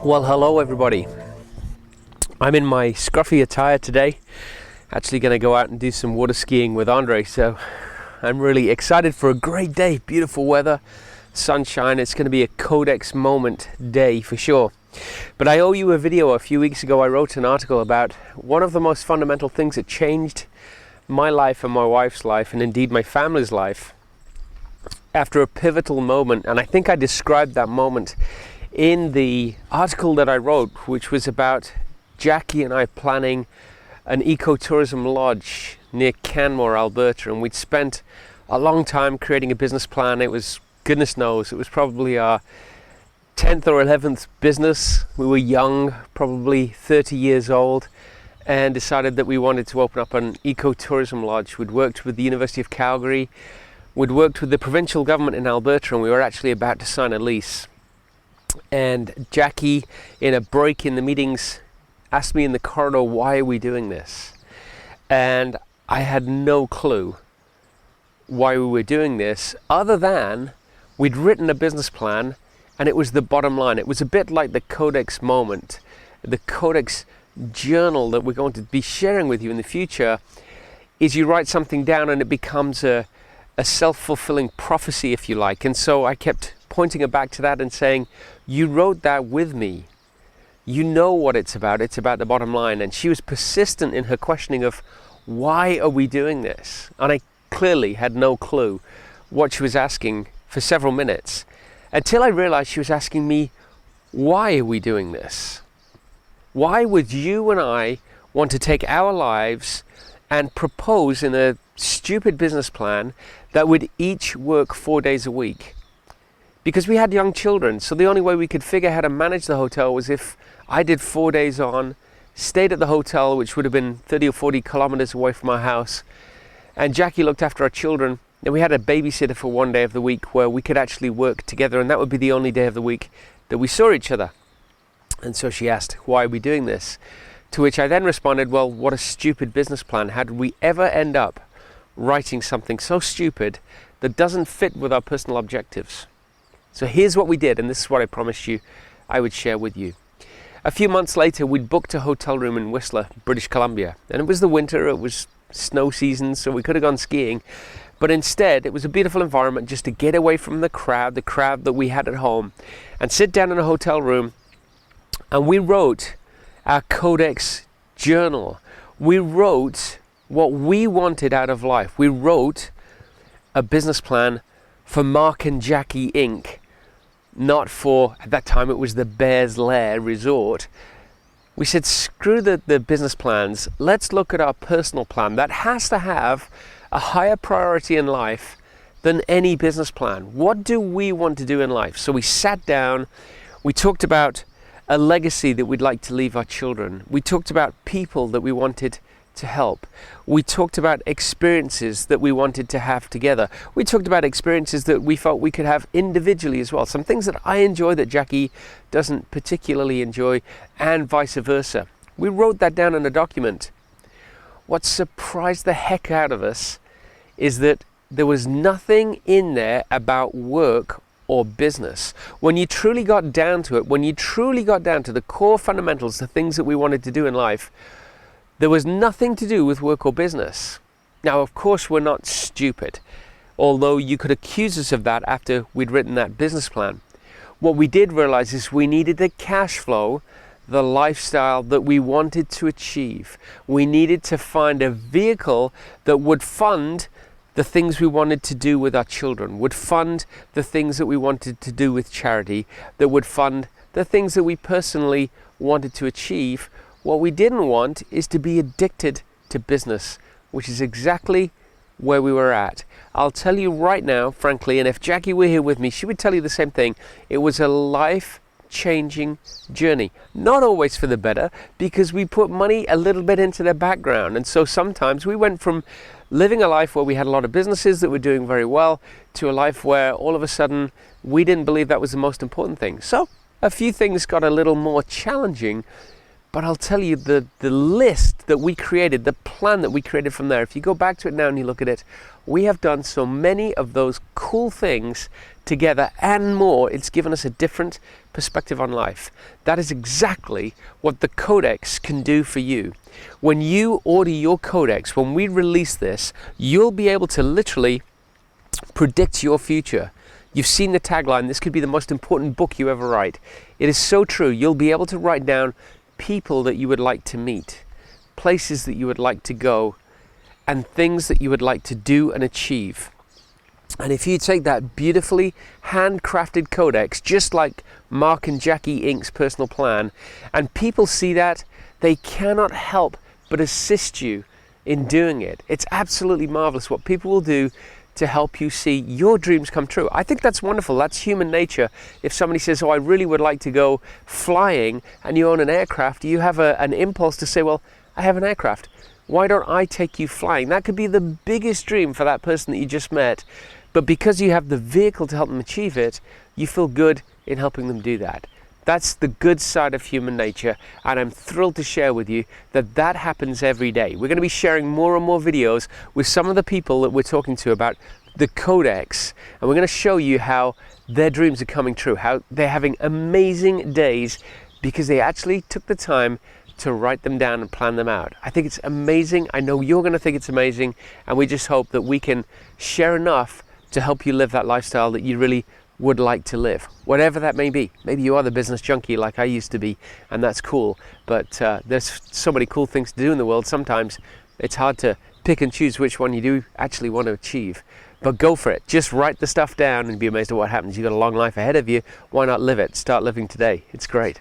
Well, hello everybody. I'm in my scruffy attire today. Actually going to go out and do some water skiing with Andre, so I'm really excited for a great day. Beautiful weather, sunshine. It's going to be a Codex moment day for sure. But I owe you a video. A few weeks ago I wrote an article about one of the most fundamental things that changed my life and my wife's life, and indeed my family's life, after a pivotal moment. And I think I described that moment in the article that I wrote, which was about Jackie and I planning an ecotourism lodge near Canmore, Alberta, and we'd spent a long time creating a business plan. It was, goodness knows, it was probably our 10th or 11th business. We were young, probably 30 years old, and decided that we wanted to open up an ecotourism lodge. We'd worked with the University of Calgary, we'd worked with the provincial government in Alberta, and we were actually about to sign a lease. And Jackie, in a break in the meetings, asked me in the corridor, why are we doing this? And I had no clue why we were doing this, other than we'd written a business plan and it was the bottom line. It was a bit like the Codex moment, the Codex journal that we're going to be sharing with you in the future. Is you write something down and it becomes a self-fulfilling prophecy, if you like. And so I kept pointing her back to that and saying, you wrote that with me. You know what it's about. It's about the bottom line. And she was persistent in her questioning of, why are we doing this? And I clearly had no clue what she was asking for several minutes, until I realized she was asking me, why are we doing this? Why would you and I want to take our lives and propose in a stupid business plan that would each work 4 days a week? Because we had young children, so the only way we could figure how to manage the hotel was if I did 4 days on, stayed at the hotel, which would have been 30 or 40 kilometers away from our house, and Jackie looked after our children, and we had a babysitter for 1 day of the week where we could actually work together, and that would be the only day of the week that we saw each other. And so she asked, why are we doing this? To which I then responded, well, what a stupid business plan. How did we ever end up writing something so stupid that doesn't fit with our personal objectives? So here's what we did, and this is what I promised you I would share with you. A few months later, we'd booked a hotel room in Whistler, British Columbia. And it was the winter, it was snow season, so we could have gone skiing. But instead, it was a beautiful environment just to get away from the crowd that we had at home, and sit down in a hotel room. And we wrote our Codex journal. We wrote what we wanted out of life. We wrote a business plan for Mark and Jackie Inc., not for, at that time it was the Bears Lair Resort. We said, screw the business plans, let's look at our personal plan. That has to have a higher priority in life than any business plan. What do we want to do in life? So we sat down, we talked about a legacy that we'd like to leave our children. We talked about people that we wanted to help. We talked about experiences that we wanted to have together. We talked about experiences that we felt we could have individually as well. Some things that I enjoy that Jackie doesn't particularly enjoy, and vice versa. We wrote that down in a document. What surprised the heck out of us is that there was nothing in there about work or business. When you truly got down to it, when you truly got down to the core fundamentals, the things that we wanted to do in life, there was nothing to do with work or business. Now, of course, we're not stupid, although you could accuse us of that after we'd written that business plan. What we did realize is we needed the cash flow, the lifestyle that we wanted to achieve. We needed to find a vehicle that would fund the things we wanted to do with our children, would fund the things that we wanted to do with charity, that would fund the things that we personally wanted to achieve. What we didn't want is to be addicted to business, which is exactly where we were at. I'll tell you right now, frankly, and if Jackie were here with me, she would tell you the same thing. It was a life-changing journey. Not always for the better, because we put money a little bit into the background. And so sometimes we went from living a life where we had a lot of businesses that were doing very well to a life where all of a sudden we didn't believe that was the most important thing. So a few things got a little more challenging. But I'll tell you, the list that we created, the plan that we created from there, if you go back to it now and you look at it, we have done so many of those cool things together and more. It's given us a different perspective on life. That is exactly what the Codex can do for you. When you order your Codex, when we release this, you'll be able to literally predict your future. You've seen the tagline, this could be the most important book you ever write. It is so true. You'll be able to write down people that you would like to meet, places that you would like to go, and things that you would like to do and achieve. And if you take that beautifully handcrafted Codex, just like Mark and Jackie Inc.'s personal plan, and people see that, they cannot help but assist you in doing it. It's absolutely marvelous what people will do to help you see your dreams come true. I think that's wonderful. That's human nature. If somebody says, oh, I really would like to go flying, and you own an aircraft, you have an impulse to say, well, I have an aircraft. Why don't I take you flying? That could be the biggest dream for that person that you just met. But because you have the vehicle to help them achieve it, you feel good in helping them do that. That's the good side of human nature, and I'm thrilled to share with you that that happens every day. We're going to be sharing more and more videos with some of the people that we're talking to about the Codex, and we're going to show you how their dreams are coming true, how they're having amazing days because they actually took the time to write them down and plan them out. I think it's amazing. I know you're going to think it's amazing, and we just hope that we can share enough to help you live that lifestyle that you really would like to live, whatever that may be. Maybe you are the business junkie like I used to be, and that's cool, but there's so many cool things to do in the world. Sometimes it's hard to pick and choose which one you do actually want to achieve, but go for it. Just write the stuff down and be amazed at what happens. You've got a long life ahead of you. Why not live it? Start living today. It's great.